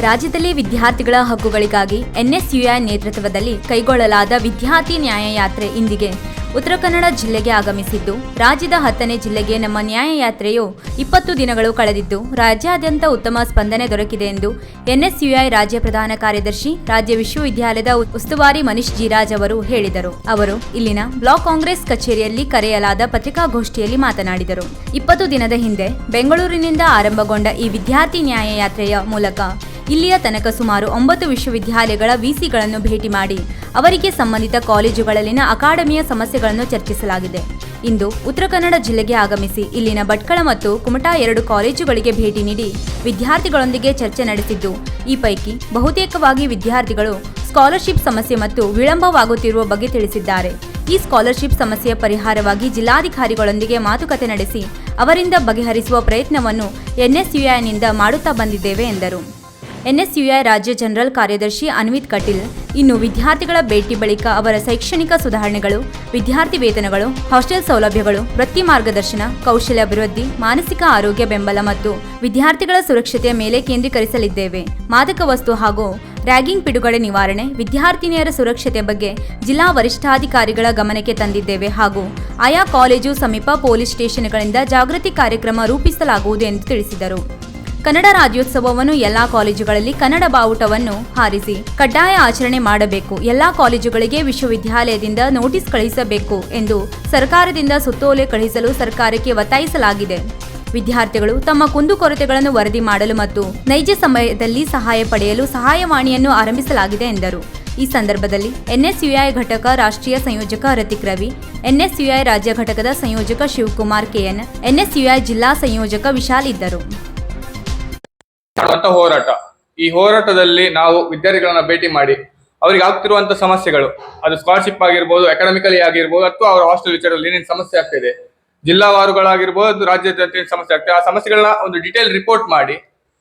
ರಾಜ್ಯದಲ್ಲಿ ವಿದ್ಯಾರ್ಥಿಗಳ ಹಕ್ಕುಗಳಿಗಾಗಿ ಎನ್ಎಸ್ಯುಐ ನೇತೃತ್ವದಲ್ಲಿ ಕೈಗೊಳ್ಳಲಾದ ವಿದ್ಯಾರ್ಥಿ ನ್ಯಾಯಯಾತ್ರೆ ಇಂದಿಗೆ ಉತ್ತರ ಕನ್ನಡ ಜಿಲ್ಲೆಗೆ ಆಗಮಿಸಿದ್ದು, ರಾಜ್ಯದ 10ನೇ ಜಿಲ್ಲೆಗೆ ನಮ್ಮ ನ್ಯಾಯಯಾತ್ರೆಯು 20 ದಿನಗಳು ಕಳೆದಿದ್ದು, ರಾಜ್ಯಾದ್ಯಂತ ಉತ್ತಮ ಸ್ಪಂದನೆ ದೊರಕಿದೆ ಎಂದು ಎನ್ಎಸ್ಯುಐ ರಾಜ್ಯ ಪ್ರಧಾನ ಕಾರ್ಯದರ್ಶಿ, ರಾಜ್ಯ ವಿಶ್ವವಿದ್ಯಾಲಯದ ಉಸ್ತುವಾರಿ ಮನೀಶ್ ಜಿರಾಜ್ ಅವರು ಹೇಳಿದರು. ಅವರು ಇಲ್ಲಿನ ಬ್ಲಾಕ್ ಕಾಂಗ್ರೆಸ್ ಕಚೇರಿಯಲ್ಲಿ ಕರೆಯಲಾದ ಪತ್ರಿಕಾಗೋಷ್ಠಿಯಲ್ಲಿ ಮಾತನಾಡಿದರು. 20 ದಿನದ ಹಿಂದೆ ಬೆಂಗಳೂರಿನಿಂದ ಆರಂಭಗೊಂಡ ಈ ವಿದ್ಯಾರ್ಥಿ ನ್ಯಾಯಯಾತ್ರೆಯ ಮೂಲಕ ಇಲ್ಲಿಯ ತನಕ ಸುಮಾರು 9 ವಿಶ್ವವಿದ್ಯಾಲಯಗಳ ವಿಸಿಗಳನ್ನು ಭೇಟಿ ಮಾಡಿ ಅವರಿಗೆ ಸಂಬಂಧಿತ ಕಾಲೇಜುಗಳಲ್ಲಿನ ಅಕಾಡೆಮಿಯ ಸಮಸ್ಯೆಗಳನ್ನು ಚರ್ಚಿಸಲಾಗಿದೆ. ಇಂದು ಉತ್ತರ ಕನ್ನಡ ಜಿಲ್ಲೆಗೆ ಆಗಮಿಸಿ ಇಲ್ಲಿನ ಭಟ್ಕಳ ಮತ್ತು ಕುಮಟಾ 2 ಕಾಲೇಜುಗಳಿಗೆ ಭೇಟಿ ನೀಡಿ ವಿದ್ಯಾರ್ಥಿಗಳೊಂದಿಗೆ ಚರ್ಚೆ ನಡೆಸಿದ್ದು, ಈ ಪೈಕಿ ಬಹುತೇಕವಾಗಿ ವಿದ್ಯಾರ್ಥಿಗಳು ಸ್ಕಾಲರ್ಶಿಪ್ ಸಮಸ್ಯೆ ಮತ್ತು ವಿಳಂಬವಾಗುತ್ತಿರುವ ಬಗ್ಗೆ ತಿಳಿಸಿದ್ದಾರೆ. ಈ ಸ್ಕಾಲರ್ಶಿಪ್ ಸಮಸ್ಯೆಯ ಪರಿಹಾರವಾಗಿ ಜಿಲ್ಲಾಧಿಕಾರಿಗಳೊಂದಿಗೆ ಮಾತುಕತೆ ನಡೆಸಿ ಅವರಿಂದ ಬಗೆಹರಿಸುವ ಪ್ರಯತ್ನವನ್ನು ಎನ್ಎಸ್ಯುಐನಿಂದ ಮಾಡುತ್ತಾ ಬಂದಿದ್ದೇವೆ ಎಂದರು. ಎನ್ಎಸ್ಯುಐ ರಾಜ್ಯ ಜನರಲ್ ಕಾರ್ಯದರ್ಶಿ ಅನ್ವಿತ್ ಕಟೀಲ್ ಇನ್ನು ವಿದ್ಯಾರ್ಥಿಗಳ ಭೇಟಿ ಬಳಿಕ ಅವರ ಶೈಕ್ಷಣಿಕ ಸುಧಾರಣೆಗಳು, ವಿದ್ಯಾರ್ಥಿ ವೇತನಗಳು, ಹಾಸ್ಟೆಲ್ ಸೌಲಭ್ಯಗಳು, ವೃತ್ತಿ ಮಾರ್ಗದರ್ಶನ, ಕೌಶಲ್ಯ ಅಭಿವೃದ್ಧಿ, ಮಾನಸಿಕ ಆರೋಗ್ಯ ಬೆಂಬಲ ಮತ್ತು ವಿದ್ಯಾರ್ಥಿಗಳ ಸುರಕ್ಷತೆಯ ಮೇಲೆ ಕೇಂದ್ರೀಕರಿಸಲಿದ್ದೇವೆ. ಮಾದಕ ವಸ್ತು ಹಾಗೂ ರ್ಯಾಗಿಂಗ್ ಪಿಡುಗಡೆ ನಿವಾರಣೆ, ವಿದ್ಯಾರ್ಥಿನಿಯರ ಸುರಕ್ಷತೆ ಬಗ್ಗೆ ಜಿಲ್ಲಾ ವರಿಷ್ಠಾಧಿಕಾರಿಗಳ ಗಮನಕ್ಕೆ ತಂದಿದ್ದೇವೆ ಹಾಗೂ ಆಯಾ ಕಾಲೇಜು ಸಮೀಪ ಪೊಲೀಸ್ ಸ್ಟೇಷನ್ಗಳಿಂದ ಜಾಗೃತಿ ಕಾರ್ಯಕ್ರಮ ರೂಪಿಸಲಾಗುವುದು ಎಂದು ತಿಳಿಸಿದರು. ಕನ್ನಡ ರಾಜ್ಯೋತ್ಸವವನ್ನು ಎಲ್ಲಾ ಕಾಲೇಜುಗಳಲ್ಲಿ ಕನ್ನಡ ಬಾವುಟವನ್ನು ಹಾರಿಸಿ ಕಡ್ಡಾಯ ಆಚರಣೆ ಮಾಡಬೇಕು. ಎಲ್ಲಾ ಕಾಲೇಜುಗಳಿಗೆ ವಿಶ್ವವಿದ್ಯಾಲಯದಿಂದ ನೋಟಿಸ್ ಕಳುಹಿಸಬೇಕು ಎಂದು ಸರ್ಕಾರದಿಂದ ಸುತ್ತೋಲೆ ಕಳುಹಿಸಲು ಸರ್ಕಾರಕ್ಕೆ ಒತ್ತಾಯಿಸಲಾಗಿದೆ. ವಿದ್ಯಾರ್ಥಿಗಳು ತಮ್ಮ ಕುಂದುಕೊರತೆಗಳನ್ನು ವರದಿ ಮಾಡಲು ಮತ್ತು ನೈಜ ಸಮಯದಲ್ಲಿ ಸಹಾಯ ಪಡೆಯಲು ಸಹಾಯವಾಣಿಯನ್ನು ಆರಂಭಿಸಲಾಗಿದೆ ಎಂದರು. ಈ ಸಂದರ್ಭದಲ್ಲಿ ಎನ್ಎಸ್ಯುಐ ಘಟಕ ರಾಷ್ಟ್ರೀಯ ಸಂಯೋಜಕ ರತಿಕ್ ರವಿ, ಎನ್ಎಸ್ಯುಐ ರಾಜ್ಯ ಘಟಕದ ಸಂಯೋಜಕ ಶಿವಕುಮಾರ್ ಕೆಎನ್, ಎನ್ಎಸ್ಯುಐ ಜಿಲ್ಲಾ ಸಂಯೋಜಕ ವಿಶಾಲ್ ಇದ್ದರು. ಹೋರಾಟ. ಈ ಹೋರಾಟದಲ್ಲಿ ನಾವು ವಿದ್ಯಾರ್ಥಿಗಳನ್ನ ಭೇಟಿ ಮಾಡಿ ಅವರಿಗೆ ಆಗ್ತಿರುವಂತಹ ಸಮಸ್ಯೆಗಳು, ಅದು ಸ್ಕಾಲರ್ಶಿಪ್ ಆಗಿರ್ಬೋದು, ಅಕಾಡೆಮಿಕಲಿ ಆಗಿರ್ಬೋದು, ಅಥವಾ ಅವರ ಹಾಸ್ಟೆಲ್ ವಿಚಾರದಲ್ಲಿ ಏನೇನು ಸಮಸ್ಯೆ ಆಗ್ತಿದೆ, ಜಿಲ್ಲಾವಾರುಗಳಾಗಿರ್ಬೋದು, ರಾಜ್ಯದ ಸಮಸ್ಯೆ ಆಗ್ತದೆ, ಆ ಸಮಸ್ಯೆಗಳನ್ನ ಒಂದು ಡಿಟೇಲ್ ರಿಪೋರ್ಟ್ ಮಾಡಿ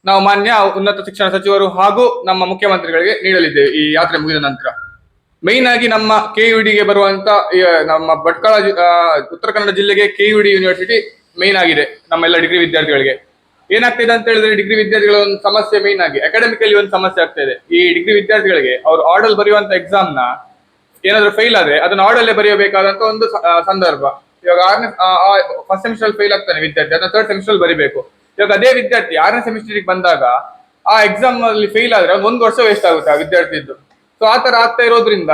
ನಾವು ಮಾನ್ಯ ಉನ್ನತ ಶಿಕ್ಷಣ ಸಚಿವರು ಹಾಗೂ ನಮ್ಮ ಮುಖ್ಯಮಂತ್ರಿಗಳಿಗೆ ನೀಡಲಿದ್ದೇವೆ. ಈ ಯಾತ್ರೆ ಮುಗಿದ ನಂತರ ಮೈನ್ ಆಗಿ ನಮ್ಮ ಕೆಯುಡಿಗೆ ಬರುವಂತ ನಮ್ಮ ಭಟ್ಕಳ ಉತ್ತರ ಕನ್ನಡ ಜಿಲ್ಲೆಗೆ ಕೆಯುಡಿ ಯೂನಿವರ್ಸಿಟಿ ಮೈನ್ ಆಗಿದೆ. ನಮ್ಮೆಲ್ಲ ಡಿಗ್ರಿ ವಿದ್ಯಾರ್ಥಿಗಳಿಗೆ ಏನಾಗ್ತಿದೆ ಅಂತ ಹೇಳಿದ್ರೆ, ಡಿಗ್ರಿ ವಿದ್ಯಾರ್ಥಿಗಳ ಒಂದು ಸಮಸ್ಯೆ ಮೈನ್ ಆಗಿ ಅಕಾಡೆಮಿಕಲಿ ಒಂದು ಸಮಸ್ಯೆ ಆಗ್ತಾ ಇದೆ. ಈ ಡಿಗ್ರಿ ವಿದ್ಯಾರ್ಥಿಗಳಿಗೆ ಅವರು ಆರ್ಡಲ್ ಬರೆಯುವಂತ ಎಕ್ಸಾಮ್ ನ ಏನಾದ್ರು ಫೈಲ್ ಆದ್ರೆ ಅದನ್ನ ಆರ್ಡಲ್ಲೇ ಬರೆಯಬೇಕಾದಂತ ಒಂದು ಸಂದರ್ಭ. ಇವಾಗ ಫಸ್ಟ್ ಸೆಮಿಸ್ಟರ್ ಫೈಲ್ ಆಗ್ತಾನೆ ವಿದ್ಯಾರ್ಥಿ, ಅದನ್ನ 3rd ಸೆಮಿಸ್ಟರ್ ಬರೀಬೇಕು. ಇವಾಗ ಅದೇ ವಿದ್ಯಾರ್ಥಿ 6ನೇ ಸೆಮಿಸ್ಟರ್ ಬಂದಾಗ ಆ ಎಕ್ಸಾಮ್ ಅಲ್ಲಿ ಫೈಲ್ ಆದ್ರೆ 1 ವರ್ಷ ವೇಸ್ಟ್ ಆಗುತ್ತೆ ಆ ವಿದ್ಯಾರ್ಥಿದ್ದು. ಸೊ ಆ ತರ ಆಗ್ತಾ ಇರೋದ್ರಿಂದ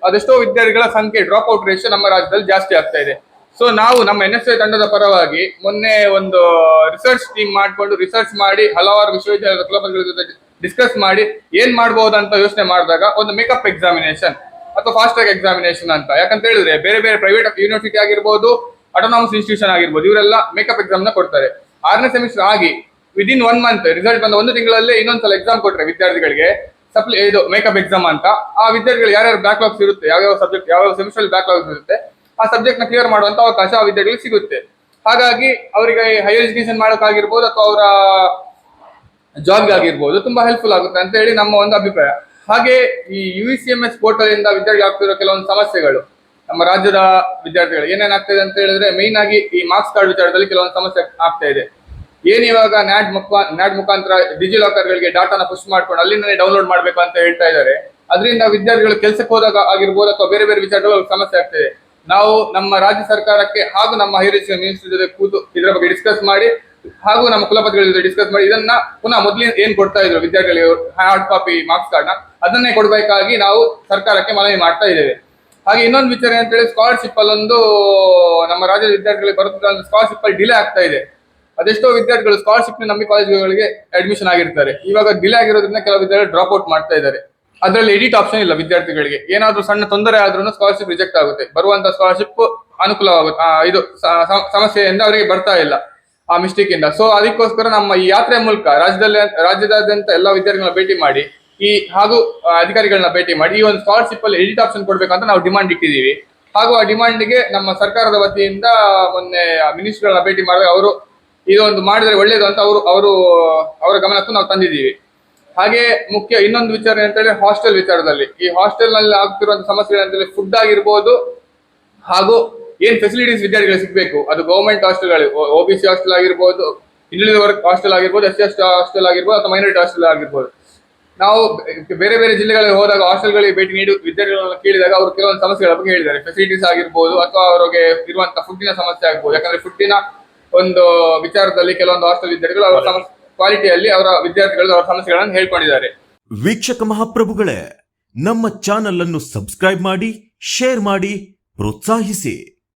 ಅದೆಷ್ಟೋ ವಿದ್ಯಾರ್ಥಿಗಳ ಸಂಖ್ಯೆ ಡ್ರಾಪ್ ಔಟ್ ರೇಷಿಯೋ ನಮ್ಮ ರಾಜ್ಯದಲ್ಲಿ ಜಾಸ್ತಿ ಆಗ್ತಾ ಇದೆ. ಸೊ ನಾವು ನಮ್ಮ ಎನ್ಎಸ್ಐ ತಂಡದ ಪರವಾಗಿ ಮೊನ್ನೆ ಒಂದು ರಿಸರ್ಚ್ ಟೀಮ್ ಮಾಡ್ಕೊಂಡು ರಿಸರ್ಚ್ ಮಾಡಿ ಹಲವಾರು ವಿಶ್ವವಿದ್ಯಾಲಯದ ಕುಲಪತಿಗಳ ಜೊತೆ ಡಿಸ್ಕಸ್ ಮಾಡಿ ಏನ್ ಮಾಡಬಹುದಂತ ಯೋಚನೆ ಮಾಡಿದಾಗ ಒಂದು ಮೇಕಪ್ ಎಕ್ಸಾಮಿನೇಷನ್ ಅಥವಾ ಫಾಸ್ಟ್ ಟ್ರ್ಯಾಕ್ ಎಕ್ಸಾಮಿನೇಷನ್ ಅಂತ. ಯಾಕಂತ ಹೇಳಿದ್ರೆ ಬೇರೆ ಬೇರೆ ಪ್ರೈವೇಟ್ ಯೂನಿವರ್ಸಿಟಿ ಆಗಿರ್ಬೋದು, ಅಟೋನಾಮಸ್ ಇನ್ಸ್ಟಿಟ್ಯೂಷನ್ ಆಗಿರ್ಬೋದು, ಇವರೆಲ್ಲ ಮೇಕಪ್ ಎಕ್ಸಾಮ್ ನ ಕೊಡ್ತಾರೆ. 6ನೇ ಸೆಮಿಸ್ಟರ್ ಆಗಿ ವಿದಿನ್ 1 ಮಂತ್ ರಿಸಲ್ಟ್ ಬಂದ 1 ತಿಂಗಳಲ್ಲೇ ಇನ್ನೊಂದ್ಸಲ ಎಕ್ಸಾಮ್ ಕೊಟ್ರೆ ವಿದ್ಯಾರ್ಥಿಗಳಿಗೆ ಇದು ಮೇಕಪ್ ಎಕ್ಸಾಮ್ ಅಂತ. ಆ ವಿದ್ಯಾರ್ಥಿಗಳು ಯಾರ್ಯಾರು ಬ್ಯಾಕ್ಲಾಗ್ಸ್ ಇರುತ್ತೆ, ಯಾವ್ಯಾವ ಸಬ್ಜೆಕ್ಟ್ ಯಾವ್ಯಾವ ಸೆಮಿಸ್ಟರ್ ಬ್ಯಾಕ್ಲಾಗ್ಸ್ ಇರುತ್ತೆ, ಆ ಸಬ್ಜೆಕ್ಟ್ ನ ಕ್ಲಿಯರ್ ಮಾಡುವಂತ ಅವಕಾಶ ಆ ವಿದ್ಯಾರ್ಥಿಗಳಿಗೆ ಸಿಗುತ್ತೆ. ಹಾಗಾಗಿ ಅವರಿಗೆ ಹೈಯರ್ ಎಜುಕೇಶನ್ ಮಾಡೋಕ್ಕಾಗಿರ್ಬೋದು ಅಥವಾ ಅವರ ಜಾಬ್ಗೆ ಆಗಿರ್ಬೋದು ತುಂಬಾ ಹೆಲ್ಪ್ಫುಲ್ ಆಗುತ್ತೆ ಅಂತ ಹೇಳಿ ನಮ್ಮ ಒಂದು ಅಭಿಪ್ರಾಯ. ಹಾಗೆ ಈ UECMS ಪೋರ್ಟಲ್ ಇಂದ ವಿದ್ಯಾರ್ಥಿ ಆಗ್ತಿರೋ ಕೆಲವೊಂದು ಸಮಸ್ಯೆಗಳು ನಮ್ಮ ರಾಜ್ಯದ ವಿದ್ಯಾರ್ಥಿಗಳು ಏನೇನಾಗ್ತದೆ ಅಂತ ಹೇಳಿದ್ರೆ, ಮೈನ್ ಆಗಿ ಈ ಮಾರ್ಕ್ಸ್ ಕಾರ್ಡ್ ವಿಚಾರದಲ್ಲಿ ಕೆಲವೊಂದು ಸಮಸ್ಯೆ ಆಗ್ತಾ ಇದೆ. ಏನ್ ಇವಾಗ ನ್ಯಾಡ್ ಮುಖಾಂತರ ಡಿಜಿಲಾಕರ್ ಗಳಿಗೆ ಡಾಟಾನ ಪುಷ್ ಮಾಡ್ಕೊಂಡು ಅಲ್ಲಿಂದನೇ ಡೌನ್ಲೋಡ್ ಮಾಡ್ಬೇಕು ಅಂತ ಹೇಳ್ತಾ ಇದ್ದಾರೆ. ಅದರಿಂದ ವಿದ್ಯಾರ್ಥಿಗಳು ಕೆಲಸಕ್ಕೆ ಹೋದಾಗ ಆಗಿರ್ಬೋದು ಅಥವಾ ಬೇರೆ ಬೇರೆ ವಿಚಾರಗಳು ಸಮಸ್ಯೆ ಆಗ್ತದೆ. ನಾವು ನಮ್ಮ ರಾಜ್ಯ ಸರ್ಕಾರಕ್ಕೆ ಹಾಗೂ ನಮ್ಮ ಹೈಯರ್ ಎಜುಕೇಶನ್ ಮಿನಿಸ್ಟ್ರಿ ಜೊತೆ ಕೂತು ಇದರ ಬಗ್ಗೆ ಡಿಸ್ಕಸ್ ಮಾಡಿ ಹಾಗೂ ನಮ್ಮ ಕುಲಪತಿಗಳ ಜೊತೆ ಡಿಸ್ಕಸ್ ಮಾಡಿ ಇದನ್ನ ಪುನಃ ಮೊದಲಿನ ಏನ್ ಕೊಡ್ತಾ ಇದ್ರು ವಿದ್ಯಾರ್ಥಿಗಳಿಗೆ ಹಾರ್ಡ್ ಕಾಪಿ ಮಾರ್ಕ್ಸ್ ಕಾರ್ಡ್ ನ ಅದನ್ನೇ ಕೊಡ್ಬೇಕಾಗಿ ನಾವು ಸರ್ಕಾರಕ್ಕೆ ಮನವಿ ಮಾಡ್ತಾ ಇದ್ದೇವೆ. ಹಾಗೆ ಇನ್ನೊಂದು ವಿಚಾರ ಅಂತ ಹೇಳಿ, ಸ್ಕಾಲರ್ಶಿಪ್ ಅಲ್ಲೊಂದು ನಮ್ಮ ರಾಜ್ಯದ ವಿದ್ಯಾರ್ಥಿಗಳಿಗೆ ಬರುತ್ತಿದ್ದ ಸ್ಕಾಲರ್ಶಿಪ್ ಅಲ್ಲಿ ಡಿಲೇ ಆಗ್ತಾ ಇದೆ. ಅದೆಷ್ಟೋ ವಿದ್ಯಾರ್ಥಿಗಳು ಸ್ಕಾಲರ್ಶಿಪ್ ನಂಬಿ ಕಾಲೇಜುಗಳಿಗೆ ಅಡ್ಮಿಷನ್ ಆಗಿರ್ತಾರೆ. ಇವಾಗ ಡಿಲೇ ಆಗಿರೋದ್ರಿಂದ ಕೆಲವು ವಿದ್ಯಾರ್ಥಿಗಳು ಡ್ರಾಪ್ ಔಟ್ ಮಾಡ್ತಾ ಇದ್ದಾರೆ. ಅದರಲ್ಲಿ ಎಡಿಟ್ ಆಪ್ಷನ್ ಇಲ್ಲ ವಿದ್ಯಾರ್ಥಿಗಳಿಗೆ. ಏನಾದ್ರೂ ಸಣ್ಣ ತೊಂದರೆ ಆದ್ರೂ ಸ್ಕಾಲರ್ಶಿಪ್ ರಿಜೆಕ್ಟ್ ಆಗುತ್ತೆ. ಬರುವಂತ ಸ್ಕಾಲರ್ಶಿಪ್ ಅನುಕೂಲವಾಗುತ್ತೆ, ಇದು ಸಮಸ್ಯೆಯಿಂದ ಅವರಿಗೆ ಬರ್ತಾ ಇಲ್ಲ ಆ ಮಿಸ್ಟೇಕ್ ಇಂದ. ಸೊ ಅದಕ್ಕೋಸ್ಕರ ನಮ್ಮ ಈ ಯಾತ್ರೆ ಮೂಲಕ ರಾಜ್ಯದಾದ್ಯಂತ ಎಲ್ಲ ವಿದ್ಯಾರ್ಥಿಗಳನ್ನ ಭೇಟಿ ಮಾಡಿ ಹಾಗೂ ಅಧಿಕಾರಿಗಳನ್ನ ಭೇಟಿ ಮಾಡಿ ಈ ಒಂದು ಸ್ಕಾಲರ್ಶಿಪ್ ಅಲ್ಲಿ ಎಡಿಟ್ ಆಪ್ಷನ್ ಕೊಡ್ಬೇಕಂತ ನಾವು ಡಿಮಾಂಡ್ ಇಟ್ಟಿದ್ದೀವಿ. ಹಾಗೂ ಆ ಡಿಮಾಂಡ್ಗೆ ನಮ್ಮ ಸರ್ಕಾರದ ವತಿಯಿಂದ ಮೊನ್ನೆ ಮಿನಿಸ್ಟರ್ಗಳನ್ನ ಭೇಟಿ ಮಾಡಿದಾಗ ಅವರು ಇದೊಂದು ಮಾಡಿದ್ರೆ ಒಳ್ಳೇದು ಅಂತ ಅವರ ಗಮನಕ್ಕೂ ನಾವು ತಂದಿದ್ದೀವಿ. ಹಾಗೆ ಮುಖ್ಯ ಇನ್ನೊಂದು ವಿಚಾರ ಅಂತ ಹೇಳಿ, ಹಾಸ್ಟೆಲ್ ವಿಚಾರದಲ್ಲಿ ಈ ಹಾಸ್ಟೆಲ್ ನಲ್ಲಿ ಆಗ್ತಿರುವಂತಹ ಸಮಸ್ಯೆಗಳಂತೇಳಿ ಫುಡ್ ಆಗಿರ್ಬೋದು ಹಾಗೂ ಏನ್ ಫೆಸಿಲಿಟೀಸ್ ವಿದ್ಯಾರ್ಥಿಗಳಿಗೆ ಸಿಗ್ಬೇಕು, ಅದು ಗವರ್ಮೆಂಟ್ ಹಾಸ್ಟೆಲ್ಗಳು, OBC ಹಾಸ್ಟೆಲ್ ಆಗಿರ್ಬೋದು, ಹಿಂದುಳಿದ ವರ್ಗ ಹಾಸ್ಟೆಲ್ ಆಗಿರ್ಬೋದು, SC ಹಾಸ್ಟೆಲ್ ಆಗಿರ್ಬೋದು ಅಥವಾ ಮೈನಾರಿಟಿ ಹಾಸ್ಟೆಲ್ ಆಗಿರ್ಬೋದು, ನಾವು ಬೇರೆ ಬೇರೆ ಜಿಲ್ಲೆಗಳಿಗೆ ಹೋದಾಗ ಹಾಸ್ಟೆಲ್ಗಳಿಗೆ ಭೇಟಿ ನೀಡಿ ವಿದ್ಯಾರ್ಥಿಗಳನ್ನ ಕೇಳಿದಾಗ ಅವರು ಕೆಲವೊಂದು ಸಮಸ್ಯೆಗಳ ಬಗ್ಗೆ ಹೇಳಿದ್ದಾರೆ. ಫೆಸಿಲಿಟೀಸ್ ಆಗಿರ್ಬೋದು ಅಥವಾ ಅವರಿಗೆ ಇರುವಂತಹ ಫುಡ್ಡಿನ ಸಮಸ್ಯೆ ಆಗ್ಬೋದು. ಯಾಕಂದ್ರೆ ಫುಡ್ಡಿನ ಒಂದು ವಿಚಾರದಲ್ಲಿ ಕೆಲವೊಂದು ಹಾಸ್ಟೆಲ್ ವಿದ್ಯಾರ್ಥಿಗಳು ಅವರ ಕ್ವಾಲಿಟಿಯಲ್ಲಿ ಅವರ ವಿದ್ಯಾರ್ಥಿಗಳು ಅವರ ಸಮಸ್ಯೆಗಳನ್ನು ಹೇಳ್ಕೊಂಡಿದ್ದಾರೆ. ವೀಕ್ಷಕ ಮಹಾಪ್ರಭುಗಳೇ, ನಮ್ಮ ಚಾನಲ್ ಅನ್ನು ಸಬ್ಸ್ಕ್ರೈಬ್ ಮಾಡಿ, ಶೇರ್ ಮಾಡಿ, ಪ್ರೋತ್ಸಾಹಿಸಿ.